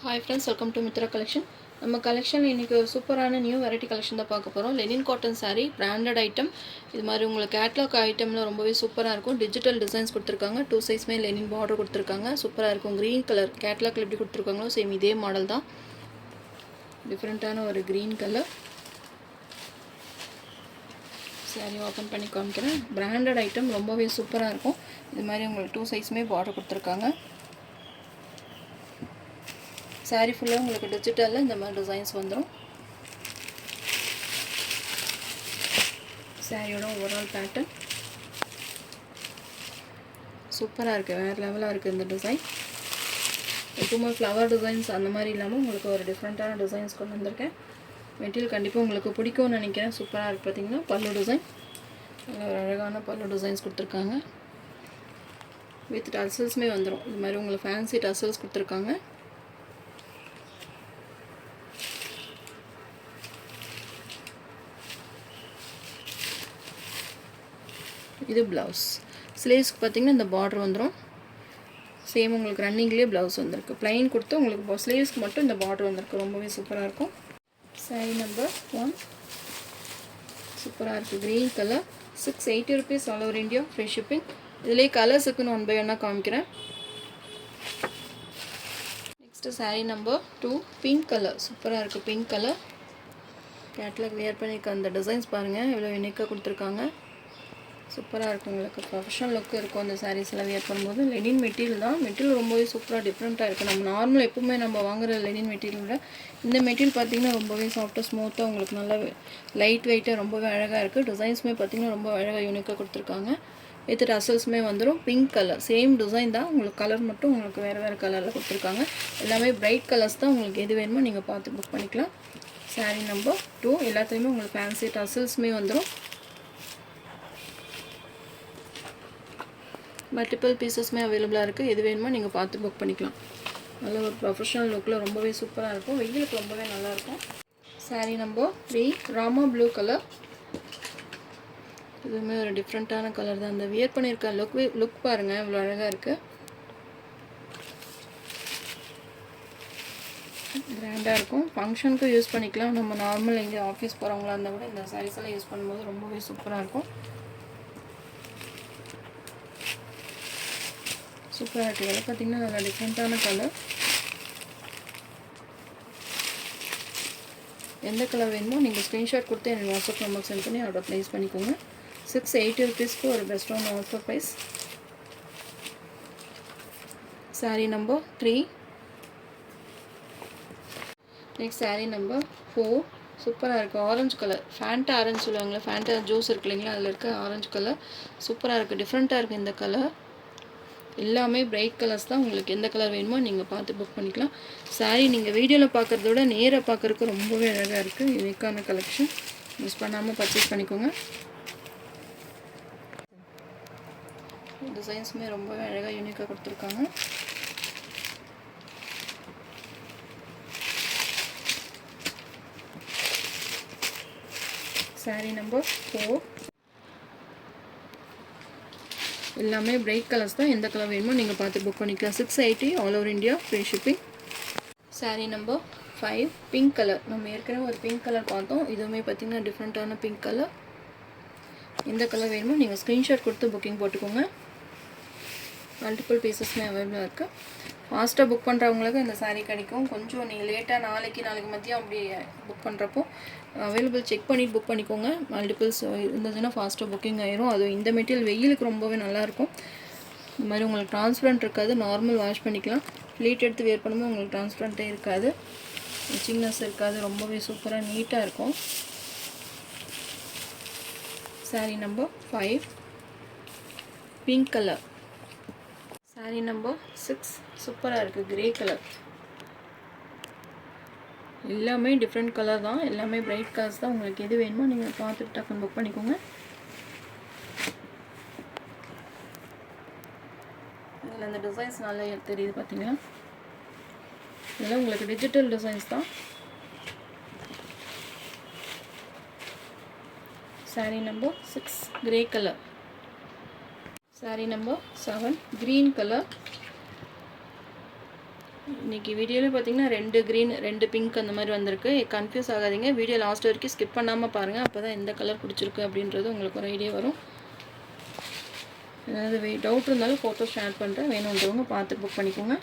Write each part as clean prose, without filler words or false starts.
Hi friends, welcome to Mitra collection. நம்ம collection இன்றைக்கி ஒரு சூப்பரான நியூ வெரைட்டி கலெக்ஷன் தான் பார்க்க போகிறோம். Lenin cotton saree branded item. இது மாதிரி உங்களுக்கு கேட்லாக் ஐட்டம்லாம் ரொம்பவே சூப்பராக இருக்கும். டிஜிட்டல் டிசைன்ஸ் கொடுத்துருக்காங்க. 2 சைஸ்மே லெனின் பார்டர் கொடுத்துருக்காங்க. சூப்பராக இருக்கும். க்ரீன் கலர் கேட்லாக்ல எப்படி கொடுத்துருக்காங்களோ சேம் இதே மாடல் தான். டிஃப்ரெண்ட்டான ஒரு க்ரீன் கலர் saree ஓப்பன் பண்ணி காமிக்கிறேன். பிராண்டட் ஐட்டம் ரொம்பவே சூப்பராக இருக்கும். இது மாதிரி உங்களுக்கு 2 சைஸ்மே பார்டர் கொடுத்துருக்காங்க. saree ஃபுல்லாக உங்களுக்கு டிஜிட்டலில் இந்த மாதிரி டிசைன்ஸ் வந்துடும். சாரியோட ஓவரால் பேட்டர்ன் சூப்பராக இருக்குது. வேறு லெவலாக இருக்குது இந்த டிசைன். எப்பவுமே ஃப்ளவர் டிசைன்ஸ் அந்த மாதிரி இல்லாமல் உங்களுக்கு ஒரு டிஃப்ரெண்ட்டான டிசைன்ஸ் கொண்டு வந்திருக்கேன். மெட்டீரியல் கண்டிப்பாக உங்களுக்கு பிடிக்கும்னு நினைக்கிறேன். சூப்பராக இருக்குது. பார்த்திங்கன்னா பல்லு டிசைன் ஒரு அழகான பல்லு டிசைன்ஸ் கொடுத்துருக்காங்க. வித் டசல்ஸுமே வந்துடும். இது மாதிரி உங்களுக்கு ஃபேன்சி டசல்ஸ் கொடுத்துருக்காங்க. இது ப்ளவுஸ். ஸ்லீவ்ஸ்க்கு பார்த்திங்கன்னா இந்த பார்டர் வந்துடும். சேம் உங்களுக்கு ரன்னிங்லேயே ப்ளவுஸ் வந்திருக்கு. ப்ளைன் கொடுத்து உங்களுக்கு ஸ்லீவ்ஸ்க்கு மட்டும் இந்த பார்டர் வந்திருக்கு. ரொம்பவே சூப்பராக இருக்கும். சாரீ நம்பர் 1 சூப்பராக இருக்குது. Green colour. 680 rupees all over India. Free shipping. இதிலே கலர்ஸ் இருக்குன்னு 1 by 1 காமிக்கிறேன். Next sari number 2 pink colour. சூப்பராக இருக்குது. பிங்க் கலர் கேட்லாக் வியர் பண்ணியிருக்க அந்த டிசைன்ஸ் பாருங்கள் எவ்வளோ யூனிக்காக கொடுத்துருக்காங்க. சூப்பராக இருக்கும். உங்களுக்கு ப்ரொஃபஷனல் லுக்கு இருக்கும் அந்த சாரீஸ்லாம் வியர் பண்ணும்போது. லெனின் மெட்டீரியல் தான். மெட்டீரியல் ரொம்பவே சூப்பராக டிஃப்ரெண்ட்டாக இருக்குது. நம்ம நார்மல் எப்பவுமே நம்ம வாங்குகிற லெனின் மெட்டீரியலோட இந்த மெட்டீரியல் பார்த்திங்கன்னா ரொம்பவே சாஃப்டாக ஸ்மூத்தாக உங்களுக்கு நல்லா லைட் வெயிட்டாக ரொம்பவே அழகாக இருக்குது. டிசைன்ஸுமே பார்த்திங்கன்னா ரொம்ப அழகாக யூனிக்காக கொடுத்துருக்காங்க. வித் டசல்ஸுமே வந்துடும். பிங்க் கலர் சேம் டிசைன் தான். உங்களுக்கு கலர் மட்டும் உங்களுக்கு வேறு கலரில் கொடுத்துருக்காங்க. எல்லாமே பிரைட் கலர்ஸ் தான். உங்களுக்கு எது வேணுமோ நீங்கள் பார்த்து புக் பண்ணிக்கலாம். சாரீ நம்பர் 2 எல்லாத்துலேயுமே உங்களுக்கு ஃபேன்சி டசல்ஸுமே வந்துடும். மல்டிபிள் பீசஸ்மே அவைலபிளாக இருக்குது. எது வேணுமோ நீங்கள் பார்த்து புக் பண்ணிக்கலாம். நல்ல ஒரு ப்ரொஃபஷனல் லுக்கில் ரொம்பவே சூப்பராக இருக்கும். வெயிலுக்கு ரொம்பவே நல்லாயிருக்கும். Sari number 3 Rama blue colour. இதுவுமே ஒரு டிஃப்ரெண்ட்டான கலர் தான். அந்த வியர் பண்ணியிருக்க லுக் பாருங்கள் இவ்வளோ அழகாக இருக்குது. கிராண்டாக இருக்கும். ஃபங்க்ஷனுக்கும் யூஸ் பண்ணிக்கலாம். நம்ம நார்மல் எங்கே ஆஃபீஸ் போகிறவங்களா இருந்தால் கூட இந்த சாரீஸ் எல்லாம் யூஸ் பண்ணும்போது ரொம்பவே சூப்பராக இருக்கும். சூப்பராக இருக்குது. இதெல்லாம் பார்த்திங்கன்னா நல்லா டிஃப்ரெண்ட்டான கலர். எந்த கலர் வேணுமோ நீங்கள் ஸ்க்ரீன்ஷாட் கொடுத்து எனக்கு வாட்ஸ்அப் நம்பர் சென்ட் பண்ணி ஆர்டர் ப்ளேஸ் பண்ணிக்கோங்க. 680 rupeesக்கு ஒரு பெஸ்ட்டான offer price. Sari number 3 next sari number 4 சூப்பராக இருக்குது. ஆரஞ்சு கலர் ஃபேண்டா ஆரஞ்சு சொல்லுவாங்களே, ஃபேண்டா ஜூஸ் இருக்கு இல்லைங்களா, அதில் இருக்க ஆரஞ்சு கலர் சூப்பராக இருக்குது. டிஃப்ரெண்ட்டாக இருக்குது இந்த கலர். எல்லாமே பிரைட் கலர்ஸ் தான். உங்களுக்கு எந்த கலர் வேணுமோ நீங்கள் பார்த்து புக் பண்ணிக்கலாம். சாரீ நீங்கள் வீடியோவில் பார்க்குறத விட நேராக பார்க்குறதுக்கு ரொம்பவே அழகாக இருக்குது. யூனிக்கான கலெக்ஷன். மிஸ் பண்ணாமல் பர்ச்சேஸ் பண்ணிக்கோங்க. டிசைன்ஸுமே ரொம்பவே அழகாக யூனிக்காக கொடுத்துருக்காங்க. சாரீ நம்பர் 4 எல்லாமே பிரைட் கலர்ஸ் தான். எந்த கலர் வேணுமோ நீங்கள் பார்த்து புக் பண்ணிக்கலாம். 680 all over India. Free shipping. Sari number 5 pink colour. நம்ம ஏற்கனவே ஒரு பிங்க் கலர் பார்த்தோம். இதுவுமே பார்த்திங்கன்னா டிஃப்ரெண்ட்டான பிங்க் கலர். எந்த கலர் வேணுமோ நீங்கள் ஸ்க்ரீன்ஷாட் கொடுத்து புக்கிங் போட்டுக்கோங்க. மல்டிபிள் பீசஸ்மே அவைலபிளாக இருக்குது. ஃபாஸ்ட்டாக புக் பண்ணுறவங்களுக்கு இந்த சாரீ கிடைக்கும். கொஞ்சம் நீங்கள் லேட்டாக நாளைக்கு மதியம் அப்படி புக் பண்ணுறப்போ அவைலபிள் செக் பண்ணிவிட்டு புக் பண்ணிக்கோங்க. மல்டிபிள்ஸ் இருந்ததுன்னா ஃபாஸ்ட்டாக புக்கிங் ஆயிரும். அதுவும் இந்த மெட்டீரியல் வெயிலுக்கு ரொம்பவே நல்லாயிருக்கும். இந்த மாதிரி உங்களுக்கு டிரான்ஸ்பரண்ட் இருக்காது. நார்மல் வாஷ் பண்ணிக்கலாம். ஃப்ளீட் எடுத்து வேர் பண்ணும்போது உங்களுக்கு டிரான்ஸ்பரண்ட்டே இருக்காது. சிங்னஸ் இருக்காது. ரொம்பவே சூப்பராக நீட்டாக இருக்கும். Sari number 5 pink colour. Sari number 6 சூப்பராக இருக்குது. Grey colour. எல்லாமே டிஃப்ரெண்ட் கலர் தான். எல்லாமே பிரைட் கலர்ஸ் தான். உங்களுக்கு எது வேணுமோ நீங்கள் பார்த்துட்டு டக்குன்னு புக் பண்ணிக்கோங்க. இதில் அந்த டிசைன்ஸ் நல்லா தெரியுது பார்த்தீங்களா. இதெல்லாம் உங்களுக்கு டிஜிட்டல் டிசைன்ஸ் தான். Sari number 6 grey colour. Saree number 7 green color. இன்றைக்கி வீடியோவில் பார்த்தீங்கன்னா 2 க்ரீன் 2 பிங்க் அந்த மாதிரி வந்திருக்கு. கன்ஃபியூஸ் ஆகாதீங்க, வீடியோ லாஸ்ட் வரைக்கும் ஸ்கிப் பண்ணாமல் பாருங்கள். அப்போ தான் எந்த கலர் பிடிச்சிருக்கு அப்படின்றது உங்களுக்கு ஒரு ஐடியா வரும். ஏதாவது டவுட் இருந்தாலும் ஃபோட்டோ ஷேர் பண்ணுறேன், வேணுன்றவங்க பார்த்து புக் பண்ணிக்கோங்க.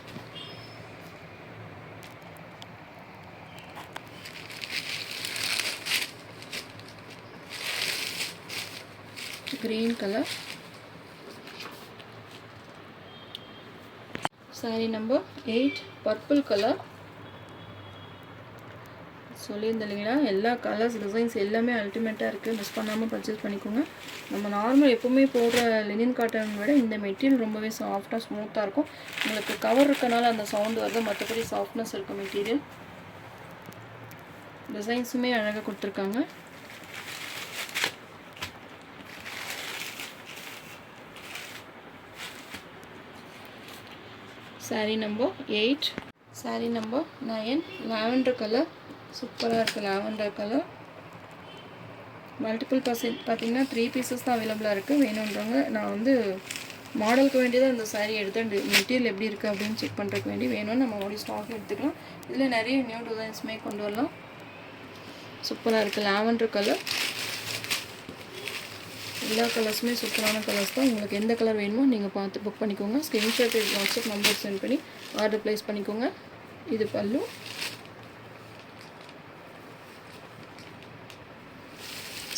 green color. Saree number 8 purple color. சொல்லியிருந்தேன் இல்லைங்களா, எல்லா கலர்ஸ் டிசைன்ஸ் எல்லாமே அல்டிமேட்டாக இருக்குது. மிஸ் பண்ணாமல் பர்ச்சேஸ் பண்ணிக்கோங்க. நம்ம நார்மல் எப்போவுமே போடுற லினின் காட்டன் விட இந்த மெட்டீரியல் ரொம்பவே சாஃப்டாக ஸ்மூத்தாக இருக்கும். உங்களுக்கு கவர் இருக்கனால அந்த சவுண்டு வருது, மற்றபடி சாஃப்ட்னஸ் இருக்கும் மெட்டீரியல். டிசைன்ஸுமே அழகாக கொடுத்துருக்காங்க. saree number 8. saree number 9 lavender color. சூப்பராக இருக்குது லாவெண்டர் கலர். மல்டிபிள் பார்த்தீங்கன்னா 3 பீசஸ் தான் அவைலபிளாக இருக்குது. வேணுன்றவங்க நான் வந்து மாடலுக்கு வேண்டியதாக இந்த சாரீ எடுத்தேன், மெட்டீரியல் எப்படி இருக்குது அப்படின்னு செக் பண்ணுறதுக்கு வேண்டி வேணும்னு நம்ம மறுபடியும் ஸ்டாக் எடுத்துக்கலாம். இதில் நிறைய நியூ டிசைன்ஸுமே கொண்டு வரலாம். சூப்பராக இருக்குது லாவெண்டர் கலர். எல்லா கலர்ஸுமே சூப்பரான கலர்ஸ் தான். உங்களுக்கு எந்த கலர் வேணுமோ நீங்கள் பார்த்து புக் பண்ணிக்கோங்க. ஸ்க்ரீன்ஷாட் வாட்ஸ்அப் நம்பர் சென்ட் பண்ணி ஆர்டர் ப்ளேஸ் பண்ணிக்கோங்க. இது பல்லு.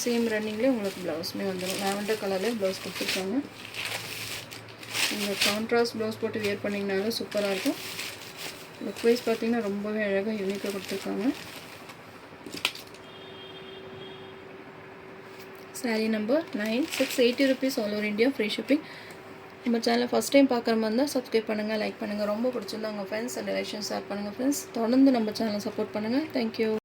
சேம் ரன்னிங்லேயே உங்களுக்கு ப்ளவுஸுமே வந்துடும். லாவெண்டர் கலர்லேயே ப்ளவுஸ் கொடுத்துருக்காங்க. நீங்கள் கான்ட்ராஸ்ட் ப்ளவுஸ் போட்டு வியர் பண்ணிங்கனாலும் சூப்பராக இருக்கும். லுக் வைஸ் பார்த்தீங்கன்னா ரொம்பவே அழகாக யூனிக்காக கொடுத்துருக்காங்க. saree number 9 680 rupees all over India, free shipping. நம்ம சேனலை ஃபஸ்ட் டைம் பார்க்குற மாதிரி இருந்தால் சப்ஸ்கிரைப் பண்ணுங்கள், லைக் பண்ணுங்கள். ரொம்ப பிடிச்சிருந்தா உங்கள் ஃப்ரெண்ட்ஸ் அண்ட் ரிலேஷன்ஸ் ஷேர் பண்ணுங்கள். ஃப்ரெண்ட்ஸ் தொடர்ந்து நம்ம சேனலை சப்போர்ட் பண்ணுங்கள். தேங்க்யூ.